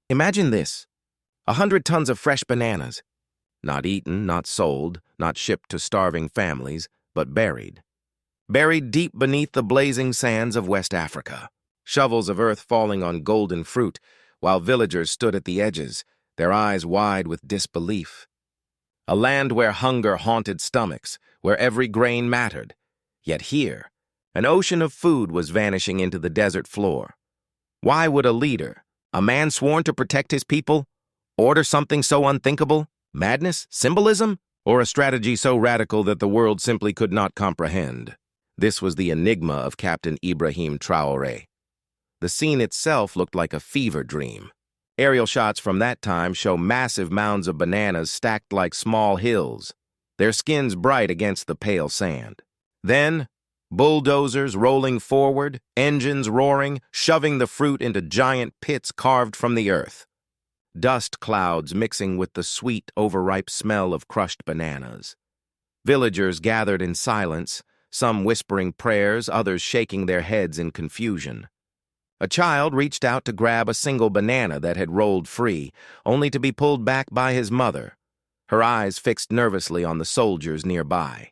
Imagine this, 100 tons of fresh bananas, not eaten, not sold, not shipped to starving families, but buried. Buried deep beneath the blazing sands of West Africa. Shovels of earth falling on golden fruit, while villagers stood at the edges, their eyes wide with disbelief. A land where hunger haunted stomachs, where every grain mattered. Yet here, an ocean of food was vanishing into the desert floor. Why would a leader, a man sworn to protect his people, order something so unthinkable? Madness? Symbolism? Or a strategy so radical that the world simply could not comprehend? This was the enigma of Captain Ibrahim Traoré. The scene itself looked like a fever dream. Aerial shots from that time show massive mounds of bananas stacked like small hills, their skins bright against the pale sand. Then, bulldozers rolling forward, engines roaring, shoving the fruit into giant pits carved from the earth. Dust clouds mixing with the sweet, overripe smell of crushed bananas. Villagers gathered in silence, some whispering prayers, others shaking their heads in confusion. A child reached out to grab a single banana that had rolled free, only to be pulled back by his mother, her eyes fixed nervously on the soldiers nearby.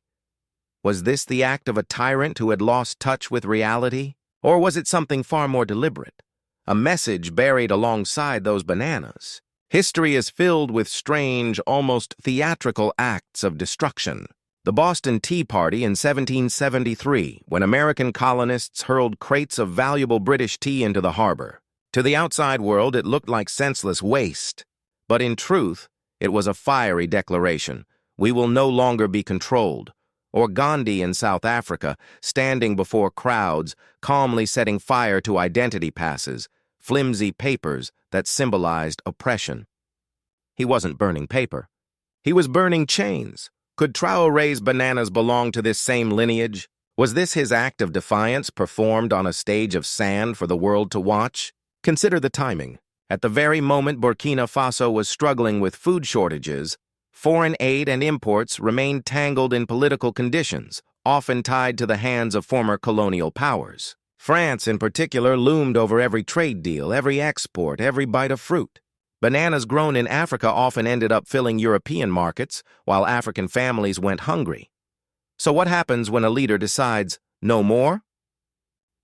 Was this the act of a tyrant who had lost touch with reality? Or was it something far more deliberate? A message buried alongside those bananas. History is filled with strange, almost theatrical acts of destruction. The Boston Tea Party in 1773, when American colonists hurled crates of valuable British tea into the harbor. To the outside world, it looked like senseless waste. But in truth, it was a fiery declaration. We will no longer be controlled. Or Gandhi in South Africa, standing before crowds, calmly setting fire to identity passes, flimsy papers that symbolized oppression. He wasn't burning paper. He was burning chains. Could Traoré's bananas belong to this same lineage? Was this his act of defiance performed on a stage of sand for the world to watch? Consider the timing. At the very moment Burkina Faso was struggling with food shortages, foreign aid and imports remained tangled in political conditions, often tied to the hands of former colonial powers. France, in particular, loomed over every trade deal, every export, every bite of fruit. Bananas grown in Africa often ended up filling European markets, while African families went hungry. So what happens when a leader decides, no more?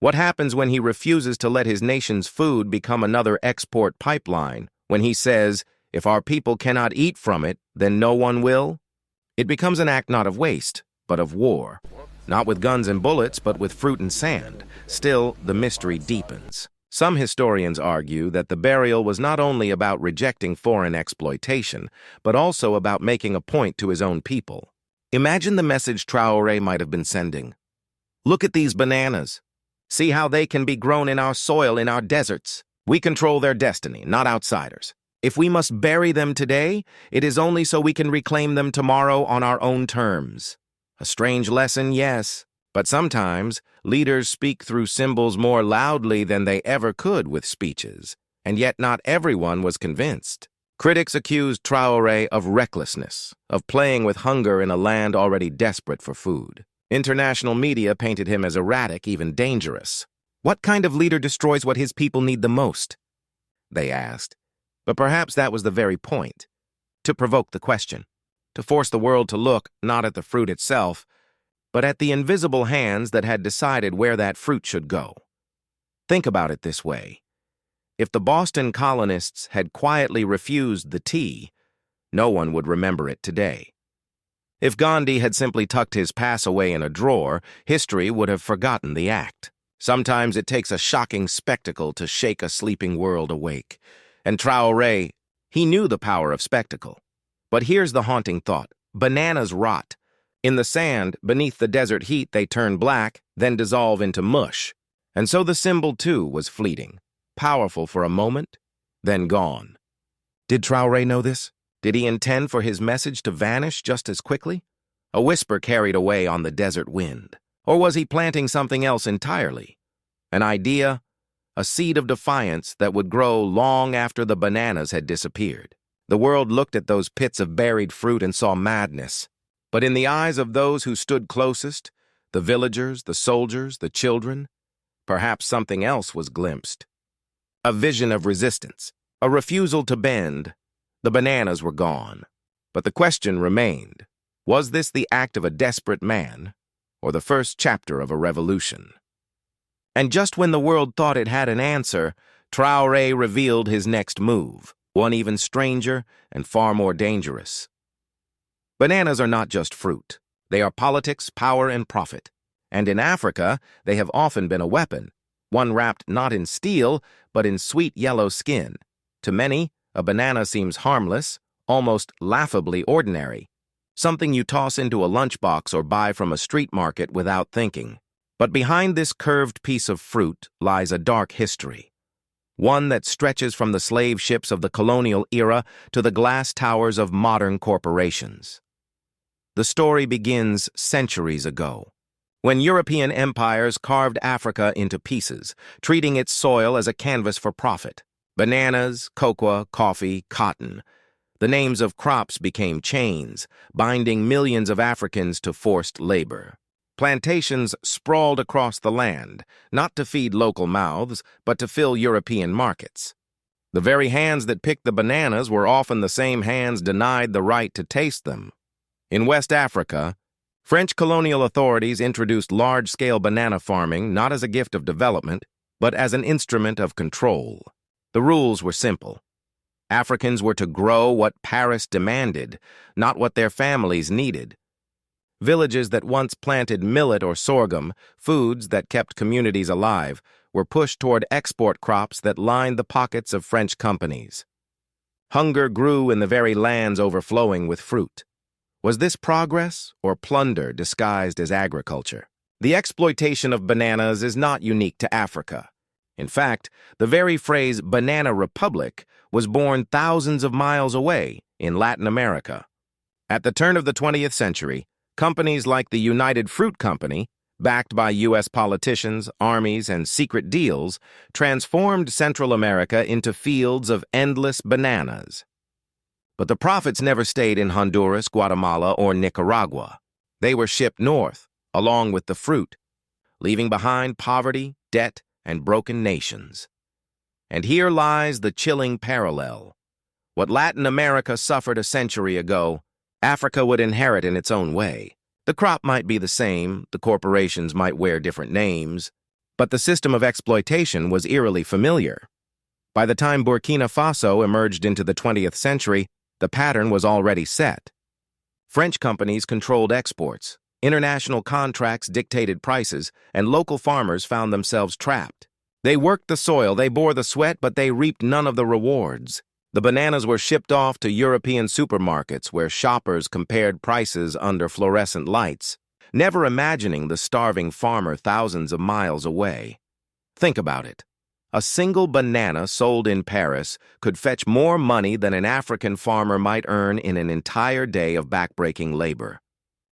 What happens when he refuses to let his nation's food become another export pipeline, when he says, if our people cannot eat from it, then no one will? It becomes an act not of waste, but of war. Not with guns and bullets, but with fruit and sand. Still, the mystery deepens. Some historians argue that the burial was not only about rejecting foreign exploitation, but also about making a point to his own people. Imagine the message Traoré might have been sending. Look at these bananas. See how they can be grown in our soil, in our deserts. We control their destiny, not outsiders. If we must bury them today, it is only so we can reclaim them tomorrow on our own terms. A strange lesson, yes. But sometimes, leaders speak through symbols more loudly than they ever could with speeches, and yet not everyone was convinced. Critics accused Traoré of recklessness, of playing with hunger in a land already desperate for food. International media painted him as erratic, even dangerous. What kind of leader destroys what his people need the most? They asked. But perhaps that was the very point. To provoke the question. To force the world to look not at the fruit itself, but at the invisible hands that had decided where that fruit should go. Think about it this way. If the Boston colonists had quietly refused the tea, no one would remember it today. If Gandhi had simply tucked his pass away in a drawer, history would have forgotten the act. Sometimes it takes a shocking spectacle to shake a sleeping world awake. And Traoré, he knew the power of spectacle. But here's the haunting thought. Bananas rot. In the sand, beneath the desert heat, they turn black, then dissolve into mush. And so the symbol, too, was fleeting, powerful for a moment, then gone. Did Traoré know this? Did he intend for his message to vanish just as quickly? A whisper carried away on the desert wind. Or was he planting something else entirely? An idea, a seed of defiance that would grow long after the bananas had disappeared. The world looked at those pits of buried fruit and saw madness. But in the eyes of those who stood closest, the villagers, the soldiers, the children, perhaps something else was glimpsed. A vision of resistance, A refusal to bend. The bananas were gone. But the question remained, was this the act of a desperate man, or the first chapter of a revolution? And just when the world thought it had an answer, Traoré revealed his next move, one even stranger and far more dangerous. Bananas are not just fruit. They are politics, power, and profit. And in Africa, they have often been a weapon, one wrapped not in steel, but in sweet yellow skin. To many, a banana seems harmless, almost laughably ordinary, something you toss into a lunchbox or buy from a street market without thinking. But behind this curved piece of fruit lies a dark history, one that stretches from the slave ships of the colonial era to the glass towers of modern corporations. The story begins centuries ago, when European empires carved Africa into pieces, treating its soil as a canvas for profit. Bananas, cocoa, coffee, cotton. The names of crops became chains, binding millions of Africans to forced labor. Plantations sprawled across the land, not to feed local mouths, but to fill European markets. The very hands that picked the bananas were often the same hands denied the right to taste them. In West Africa, French colonial authorities introduced large-scale banana farming not as a gift of development, but as an instrument of control. The rules were simple. Africans were to grow what Paris demanded, not what their families needed. Villages that once planted millet or sorghum, foods that kept communities alive, were pushed toward export crops that lined the pockets of French companies. Hunger grew in the very lands overflowing with fruit. Was this progress or plunder disguised as agriculture? The exploitation of bananas is not unique to Africa. In fact, the very phrase "banana republic" was born thousands of miles away in Latin America. At the turn of the 20th century, companies like the United Fruit Company, backed by U.S. politicians, armies, and secret deals, transformed Central America into fields of endless bananas. But the profits never stayed in Honduras, Guatemala, or Nicaragua. They were shipped north, along with the fruit, leaving behind poverty, debt, and broken nations. And here lies the chilling parallel. What Latin America suffered a century ago, Africa would inherit in its own way. The crop might be the same, the corporations might wear different names, but the system of exploitation was eerily familiar. By the time Burkina Faso emerged into the 20th century, the pattern was already set. French companies controlled exports, international contracts dictated prices, and local farmers found themselves trapped. They worked the soil, they bore the sweat, but they reaped none of the rewards. The bananas were shipped off to European supermarkets where shoppers compared prices under fluorescent lights, never imagining the starving farmer thousands of miles away. Think about it. A single banana sold in Paris could fetch more money than an African farmer might earn in an entire day of backbreaking labor.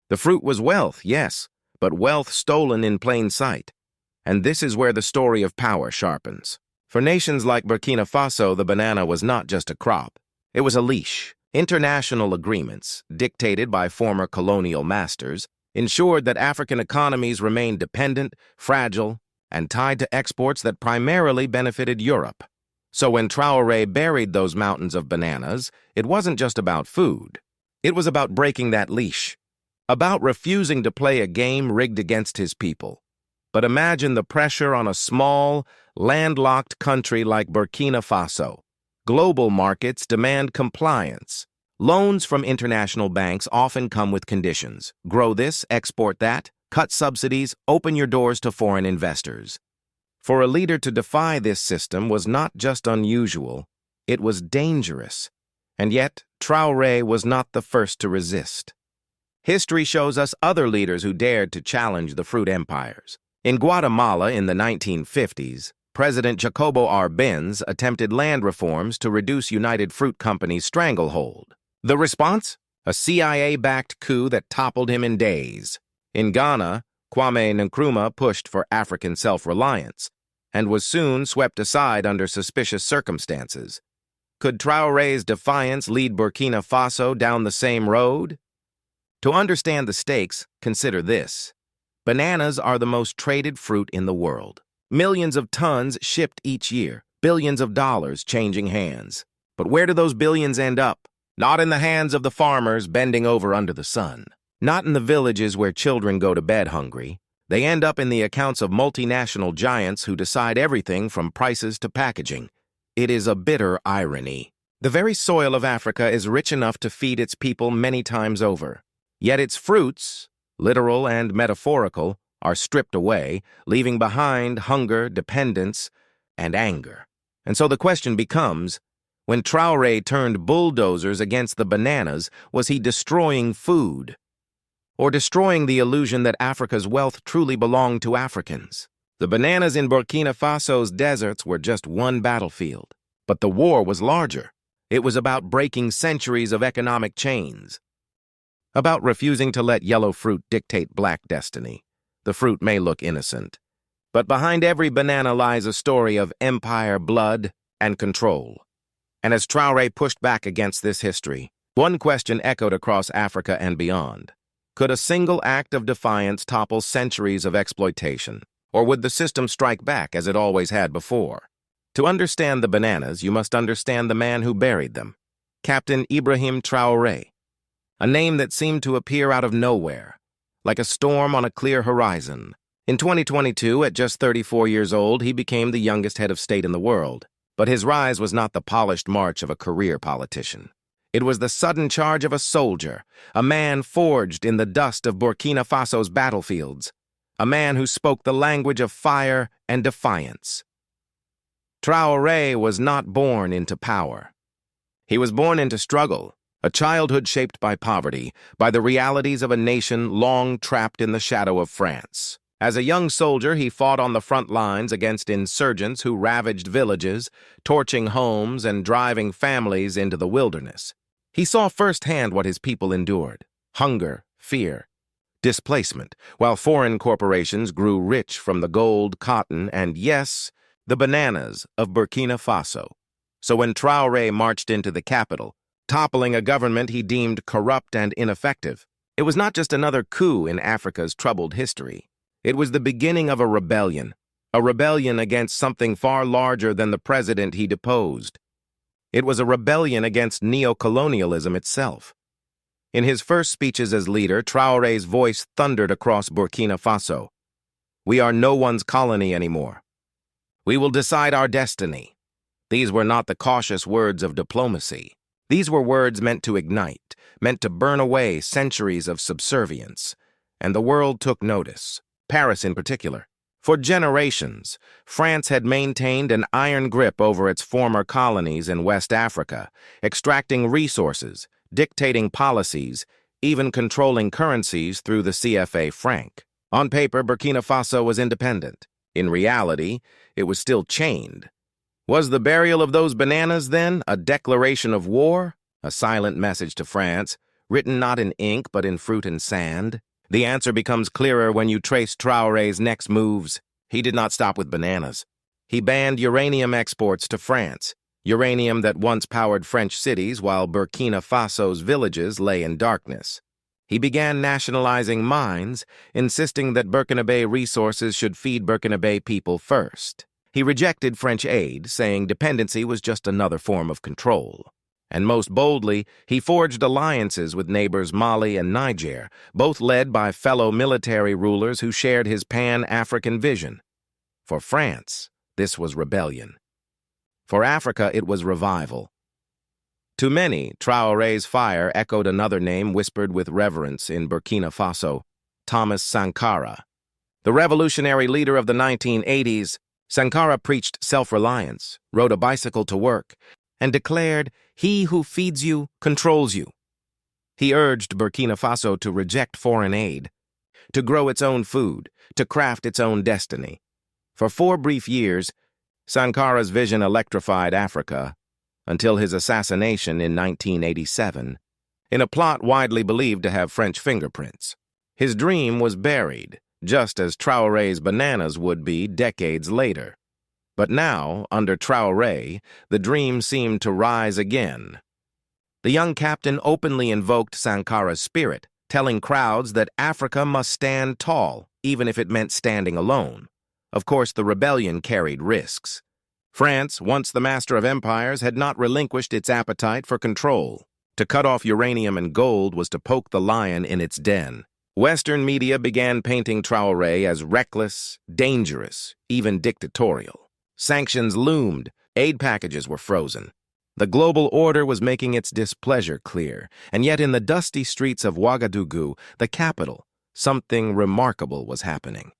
The fruit was wealth, yes, but wealth stolen in plain sight. And this is where the story of power sharpens. For nations like Burkina Faso, the banana was not just a crop. It was a leash. International agreements, dictated by former colonial masters, ensured that African economies remained dependent, fragile, and tied to exports that primarily benefited Europe. So when Traoré buried those mountains of bananas, it wasn't just about food. It was about breaking that leash, about refusing to play a game rigged against his people. But imagine the pressure on a small, landlocked country like Burkina Faso. Global markets demand compliance. Loans from international banks often come with conditions. Grow this, export that, cut subsidies, open your doors to foreign investors. For a leader to defy this system was not just unusual, it was dangerous. And yet, Traoré was not the first to resist. History shows us other leaders who dared to challenge the fruit empires. In Guatemala in the 1950s, President Jacobo Arbenz attempted land reforms to reduce United Fruit Company's stranglehold. The response? A CIA-backed coup that toppled him in days. In Ghana, Kwame Nkrumah pushed for African self-reliance and was soon swept aside under suspicious circumstances. Could Traoré's defiance lead Burkina Faso down the same road? To understand the stakes, consider this. Bananas are the most traded fruit in the world. Millions of tons shipped each year, billions of dollars changing hands. But where do those billions end up? Not in the hands of the farmers bending over under the sun. Not in the villages where children go to bed hungry. They end up in the accounts of multinational giants who decide everything from prices to packaging. It is a bitter irony. The very soil of Africa is rich enough to feed its people many times over. Yet its fruits, literal and metaphorical, are stripped away, leaving behind hunger, dependence, and anger. And so the question becomes, when Traoré turned bulldozers against the bananas, was he destroying food? Or destroying the illusion that Africa's wealth truly belonged to Africans? The bananas in Burkina Faso's deserts were just one battlefield. But the war was larger. It was about breaking centuries of economic chains. About refusing to let yellow fruit dictate black destiny. The fruit may look innocent, but behind every banana lies a story of empire, blood, and control. And as Traoré pushed back against this history, one question echoed across Africa and beyond. Could a single act of defiance topple centuries of exploitation? Or would the system strike back as it always had before? To understand the bananas, you must understand the man who buried them, Captain Ibrahim Traoré, a name that seemed to appear out of nowhere, like a storm on a clear horizon. In 2022, at just 34 years old, he became the youngest head of state in the world. But his rise was not the polished march of a career politician. It was the sudden charge of a soldier, a man forged in the dust of Burkina Faso's battlefields, a man who spoke the language of fire and defiance. Traoré was not born into power. He was born into struggle, a childhood shaped by poverty, by the realities of a nation long trapped in the shadow of France. As a young soldier, he fought on the front lines against insurgents who ravaged villages, torching homes and driving families into the wilderness. He saw firsthand what his people endured: hunger, fear, displacement, while foreign corporations grew rich from the gold, cotton, and, yes, the bananas of Burkina Faso. So when Traoré marched into the capital, toppling a government he deemed corrupt and ineffective, it was not just another coup in Africa's troubled history. It was the beginning of a rebellion against something far larger than the president he deposed. It was a rebellion against neocolonialism itself. In his first speeches as leader, Traoré's voice thundered across Burkina Faso. "We are no one's colony anymore. We will decide our destiny." These were not the cautious words of diplomacy. These were words meant to ignite, meant to burn away centuries of subservience. And the world took notice, Paris in particular. For generations, France had maintained an iron grip over its former colonies in West Africa, extracting resources, dictating policies, even controlling currencies through the CFA franc. On paper, Burkina Faso was independent. In reality, it was still chained. Was the burial of those bananas, then, a declaration of war? A silent message to France, written not in ink but in fruit and sand? The answer becomes clearer when you trace Traoré's next moves. He did not stop with bananas. He banned uranium exports to France, uranium that once powered French cities while Burkina Faso's villages lay in darkness. He began nationalizing mines, insisting that Burkinabe resources should feed Burkinabe people first. He rejected French aid, saying dependency was just another form of control. And most boldly, he forged alliances with neighbors Mali and Niger, both led by fellow military rulers who shared his Pan-African vision. For France, this was rebellion. For Africa, it was revival. To many, Traoré's fire echoed another name whispered with reverence in Burkina Faso: Thomas Sankara. The revolutionary leader of the 1980s, Sankara preached self-reliance, rode a bicycle to work, and declared, "He who feeds you controls you." He urged Burkina Faso to reject foreign aid, to grow its own food, to craft its own destiny. For 4 brief years, Sankara's vision electrified Africa, until his assassination in 1987, in a plot widely believed to have French fingerprints. His dream was buried, just as Traoré's bananas would be decades later. But now, under Traoré, the dream seemed to rise again. The young captain openly invoked Sankara's spirit, telling crowds that Africa must stand tall, even if it meant standing alone. Of course, the rebellion carried risks. France, once the master of empires, had not relinquished its appetite for control. To cut off uranium and gold was to poke the lion in its den. Western media began painting Traoré as reckless, dangerous, even dictatorial. Sanctions loomed, aid packages were frozen. The global order was making its displeasure clear, and yet in the dusty streets of Ouagadougou, the capital, something remarkable was happening.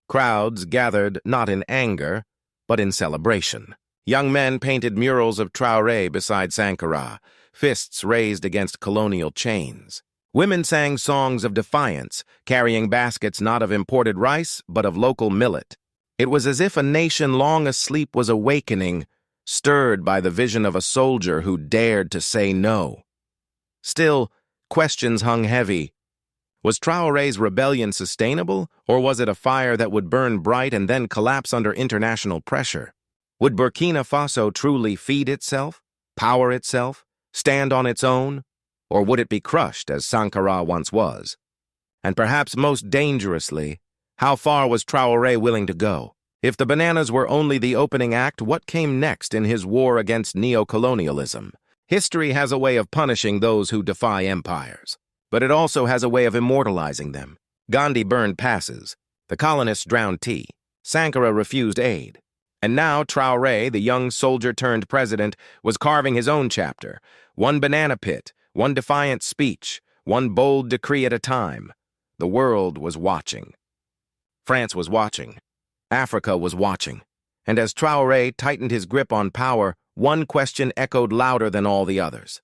Crowds gathered not in anger, but in celebration. Young men painted murals of Traoré beside Sankara, fists raised against colonial chains. Women sang songs of defiance, carrying baskets not of imported rice, but of local millet. It was as if a nation long asleep was awakening, stirred by the vision of a soldier who dared to say no. Still, questions hung heavy. Was Traoré's rebellion sustainable, or was it a fire that would burn bright and then collapse under international pressure? Would Burkina Faso truly feed itself, power itself, stand on its own, or would it be crushed as Sankara once was? And perhaps most dangerously, how far was Traoré willing to go? If the bananas were only the opening act, what came next in his war against neo-colonialism? History has a way of punishing those who defy empires, but it also has a way of immortalizing them. Gandhi burned passes, the colonists drowned tea, Sankara refused aid, and now Traoré, the young soldier-turned-president, was carving his own chapter, one banana pit, one defiant speech, one bold decree at a time. The world was watching. France was watching. Africa was watching, and as Traoré tightened his grip on power, one question echoed louder than all the others.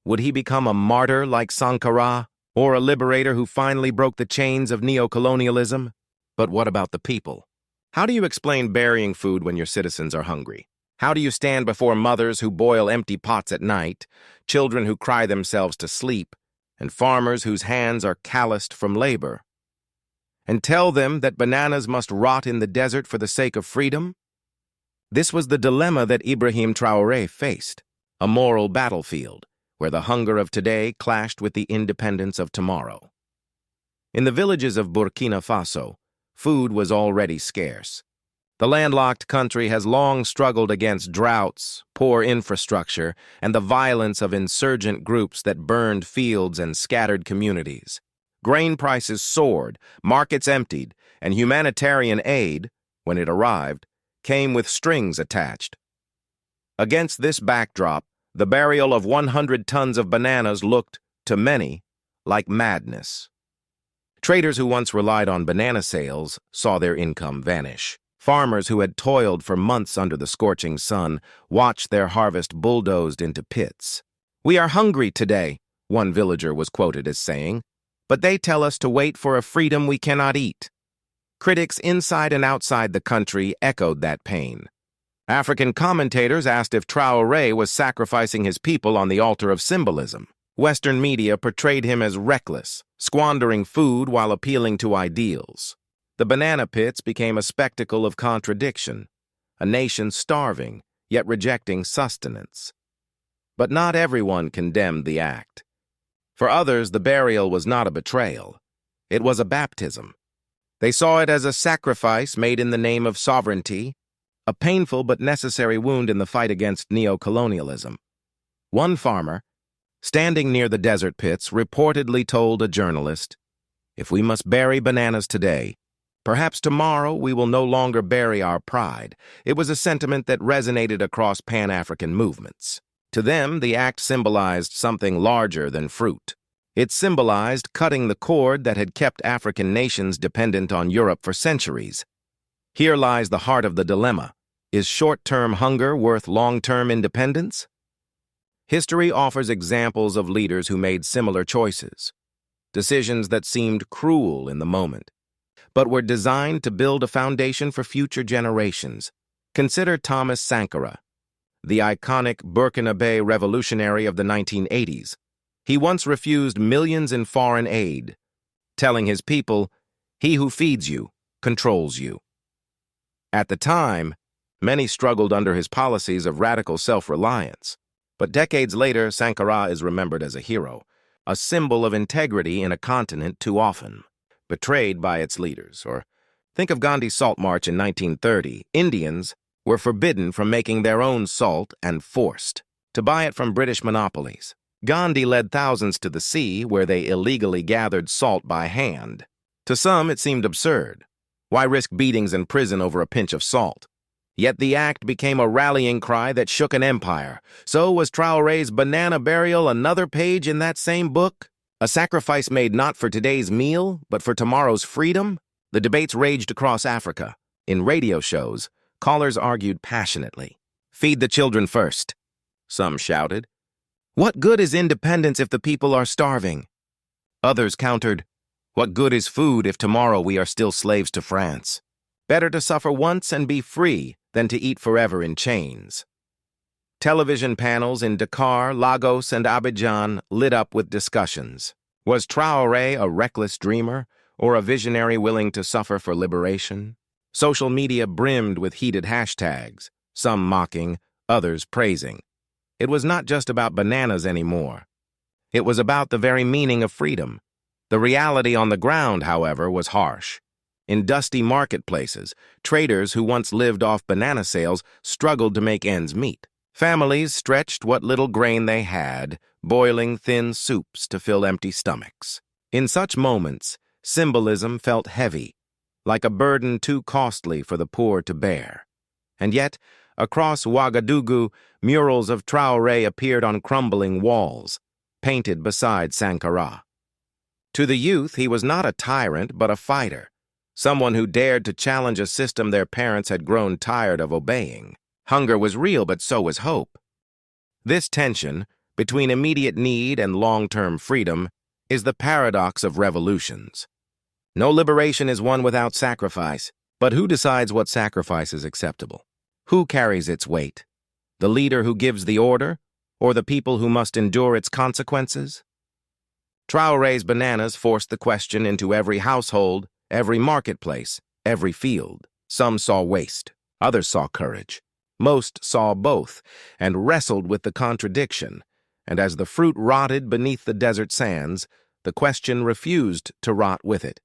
Would he become a martyr like Sankara, or a liberator who finally broke the chains of neo-colonialism? But what about the people? How do you explain burying food when your citizens are hungry? How do you stand before mothers who boil empty pots at night, children who cry themselves to sleep, and farmers whose hands are calloused from labor? And tell them that bananas must rot in the desert for the sake of freedom? This was the dilemma that Ibrahim Traoré faced, a moral battlefield, where the hunger of today clashed with the independence of tomorrow. In the villages of Burkina Faso, food was already scarce. The landlocked country has long struggled against droughts, poor infrastructure, and the violence of insurgent groups that burned fields and scattered communities. Grain prices soared, markets emptied, and humanitarian aid, when it arrived, came with strings attached. Against this backdrop, the burial of 100 tons of bananas looked, to many, like madness. Traders who once relied on banana sales saw their income vanish. Farmers who had toiled for months under the scorching sun watched their harvest bulldozed into pits. "We are hungry today," one villager was quoted as saying, "but they tell us to wait for a freedom we cannot eat." Critics inside and outside the country echoed that pain. African commentators asked if Traoré was sacrificing his people on the altar of symbolism. Western media portrayed him as reckless, squandering food while appealing to ideals. The banana pits became a spectacle of contradiction, a nation starving, yet rejecting sustenance. But not everyone condemned the act. For others, the burial was not a betrayal. It was a baptism. They saw it as a sacrifice made in the name of sovereignty, a painful but necessary wound in the fight against neo-colonialism. One farmer, standing near the desert pits, reportedly told a journalist, "If we must bury bananas today, perhaps tomorrow we will no longer bury our pride." It was a sentiment that resonated across Pan-African movements. To them, the act symbolized something larger than fruit. It symbolized cutting the cord that had kept African nations dependent on Europe for centuries. Here lies the heart of the dilemma. Is short-term hunger worth long-term independence? History offers examples of leaders who made similar choices, decisions that seemed cruel in the moment, but were designed to build a foundation for future generations. Consider Thomas Sankara, the iconic Burkinabe revolutionary of the 1980s. He once refused millions in foreign aid, telling his people, "He who feeds you controls you." At the time, many struggled under his policies of radical self-reliance. But decades later, Sankara is remembered as a hero, a symbol of integrity in a continent too often betrayed by its leaders. Or think of Gandhi's Salt March in 1930. Indians, were forbidden from making their own salt and forced to buy it from British monopolies. Gandhi led thousands to the sea, where they illegally gathered salt by hand. To some, it seemed absurd. Why risk beatings and prison over a pinch of salt? Yet the act became a rallying cry that shook an empire. So was Traoré's banana burial another page in that same book? A sacrifice made not for today's meal, but for tomorrow's freedom? The debates raged across Africa. In radio shows, callers argued passionately. Feed the children first, some shouted. What good is independence if the people are starving? Others countered, what good is food if tomorrow we are still slaves to France? Better to suffer once and be free than to eat forever in chains. Television panels in Dakar, Lagos, and Abidjan lit up with discussions. Was Traoré a reckless dreamer or a visionary willing to suffer for liberation? Social media brimmed with heated hashtags, some mocking, others praising. It was not just about bananas anymore. It was about the very meaning of freedom. The reality on the ground, however, was harsh. In dusty marketplaces, traders who once lived off banana sales struggled to make ends meet. Families stretched what little grain they had, boiling thin soups to fill empty stomachs. In such moments, symbolism felt heavy, like a burden too costly for the poor to bear. And yet, across Ouagadougou, murals of Traoré appeared on crumbling walls, painted beside Sankara. To the youth, he was not a tyrant, but a fighter, someone who dared to challenge a system their parents had grown tired of obeying. Hunger was real, but so was hope. This tension, between immediate need and long-term freedom, is the paradox of revolutions. No liberation is won without sacrifice, but who decides what sacrifice is acceptable? Who carries its weight? The leader who gives the order, or the people who must endure its consequences? Traoré's bananas forced the question into every household, every marketplace, every field. Some saw waste, others saw courage. Most saw both, and wrestled with the contradiction. And as the fruit rotted beneath the desert sands, the question refused to rot with it.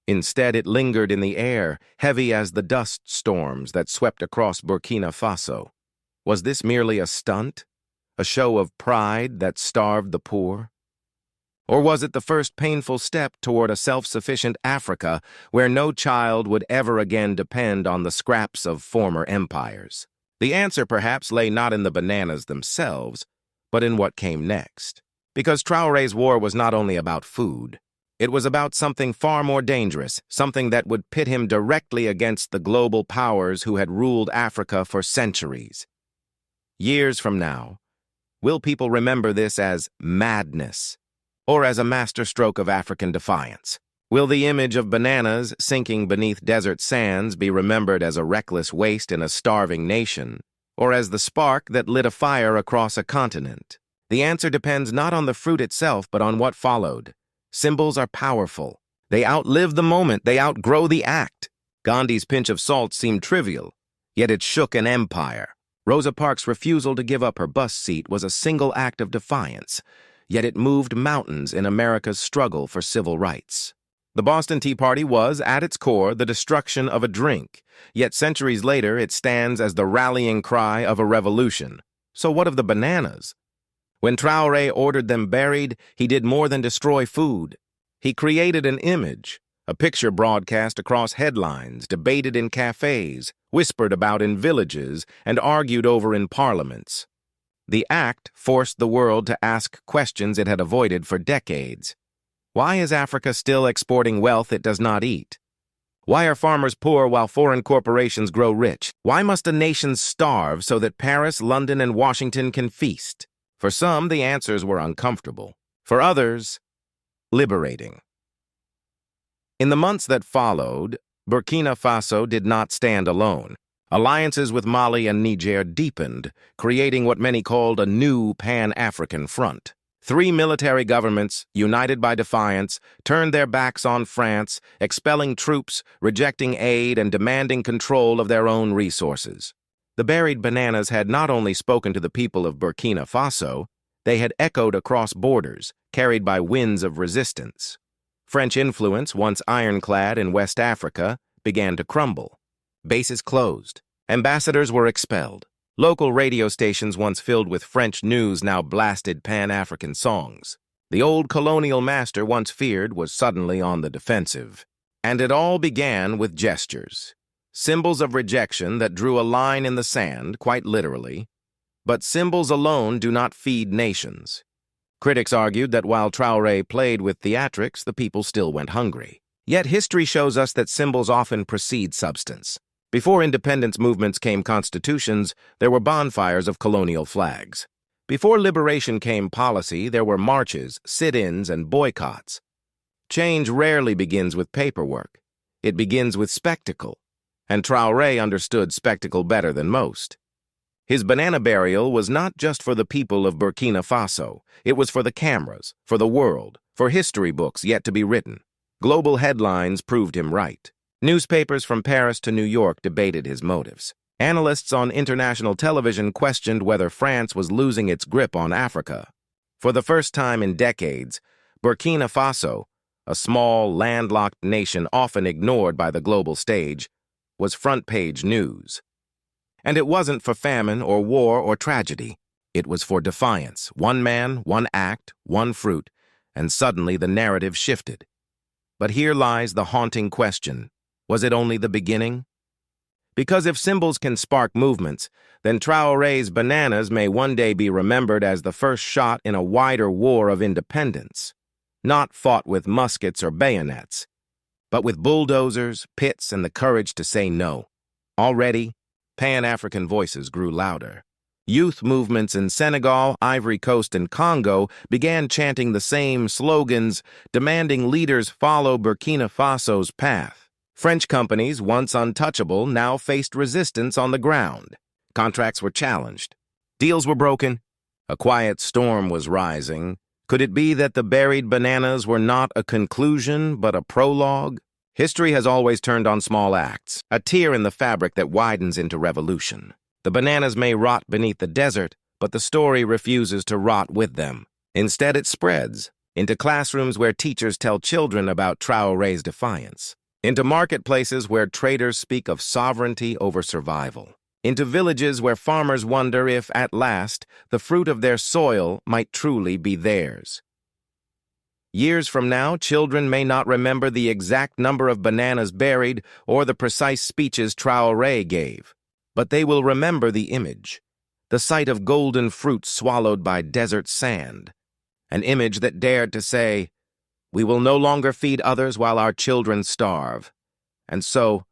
Instead, it lingered in the air, heavy as the dust storms that swept across Burkina Faso. Was this merely a stunt? A show of pride that starved the poor? Or was it the first painful step toward a self-sufficient Africa where no child would ever again depend on the scraps of former empires? The answer perhaps lay not in the bananas themselves, but in what came next. Because Traoré's war was not only about food. It was about something far more dangerous, something that would pit him directly against the global powers who had ruled Africa for centuries. Years from now, will people remember this as madness, or as a masterstroke of African defiance? Will the image of bananas sinking beneath desert sands be remembered as a reckless waste in a starving nation, or as the spark that lit a fire across a continent? The answer depends not on the fruit itself, but on what followed. Symbols are powerful. They outlive the moment, they outgrow the act. Gandhi's pinch of salt seemed trivial, yet it shook an empire. Rosa Parks' refusal to give up her bus seat was a single act of defiance, yet it moved mountains in America's struggle for civil rights. The Boston Tea Party was, at its core, the destruction of a drink, yet centuries later it stands as the rallying cry of a revolution. So what of the bananas? When Traoré ordered them buried, he did more than destroy food. He created an image, a picture broadcast across headlines, debated in cafes, whispered about in villages, and argued over in parliaments. The act forced the world to ask questions it had avoided for decades. Why is Africa still exporting wealth it does not eat? Why are farmers poor while foreign corporations grow rich? Why must a nation starve so that Paris, London, and Washington can feast? For some, the answers were uncomfortable. For others, liberating. In the months that followed, Burkina Faso did not stand alone. Alliances with Mali and Niger deepened, creating what many called a new Pan-African front. 3 military governments, united by defiance, turned their backs on France, expelling troops, rejecting aid, and demanding control of their own resources. The buried bananas had not only spoken to the people of Burkina Faso, they had echoed across borders, carried by winds of resistance. French influence, once ironclad in West Africa, began to crumble. Bases closed, Ambassadors were expelled. Local radio stations once filled with French news now blasted Pan-African songs. The old colonial master once feared was suddenly on the defensive. And it all began with gestures. Symbols of rejection that drew a line in the sand, quite literally. But symbols alone do not feed nations. Critics argued that while Traoré played with theatrics, the people still went hungry. Yet history shows us that symbols often precede substance. Before independence movements came constitutions, there were bonfires of colonial flags. Before liberation came policy, there were marches, sit-ins, and boycotts. Change rarely begins with paperwork. It begins with spectacle. And Traoré understood spectacle better than most. His banana burial was not just for the people of Burkina Faso. It was for the cameras, for the world, for history books yet to be written. Global headlines proved him right. Newspapers from Paris to New York debated his motives. Analysts on international television questioned whether France was losing its grip on Africa. For the first time in decades, Burkina Faso, a small, landlocked nation often ignored by the global stage, was front-page news. And it wasn't for famine or war or tragedy. It was for defiance. One man, one act, one fruit, and suddenly the narrative shifted. But here lies the haunting question. Was it only the beginning? Because if symbols can spark movements, then Traoré's bananas may one day be remembered as the first shot in a wider war of independence, not fought with muskets or bayonets, but with bulldozers, pits, and the courage to say no. Already, Pan-African voices grew louder. Youth movements in Senegal, Ivory Coast, and Congo began chanting the same slogans, demanding leaders follow Burkina Faso's path. French companies, once untouchable, now faced resistance on the ground. Contracts were challenged. Deals were broken. A quiet storm was rising. Could it be that the buried bananas were not a conclusion, but a prologue? History has always turned on small acts, a tear in the fabric that widens into revolution. The bananas may rot beneath the desert, but the story refuses to rot with them. Instead, it spreads into classrooms where teachers tell children about Traoré's defiance, into marketplaces where traders speak of sovereignty over survival, into villages where farmers wonder if, at last, the fruit of their soil might truly be theirs. Years from now, children may not remember the exact number of bananas buried or the precise speeches Traoré gave, but they will remember the image, the sight of golden fruit swallowed by desert sand, an image that dared to say, "We will no longer feed others while our children starve." And so,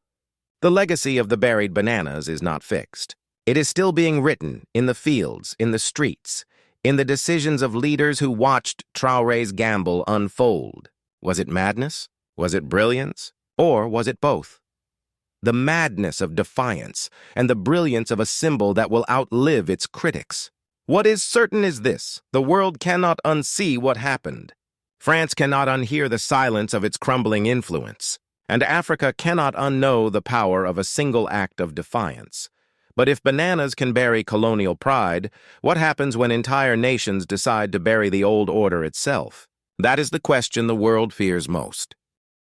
the legacy of the buried bananas is not fixed. It is still being written in the fields, in the streets, in the decisions of leaders who watched Traoré's gamble unfold. Was it madness? Was it brilliance? Or was it both? The madness of defiance and the brilliance of a symbol that will outlive its critics. What is certain is this: the world cannot unsee what happened. France cannot unhear the silence of its crumbling influence, and Africa cannot unknow the power of a single act of defiance. But if bananas can bury colonial pride, what happens when entire nations decide to bury the old order itself? That is the question the world fears most.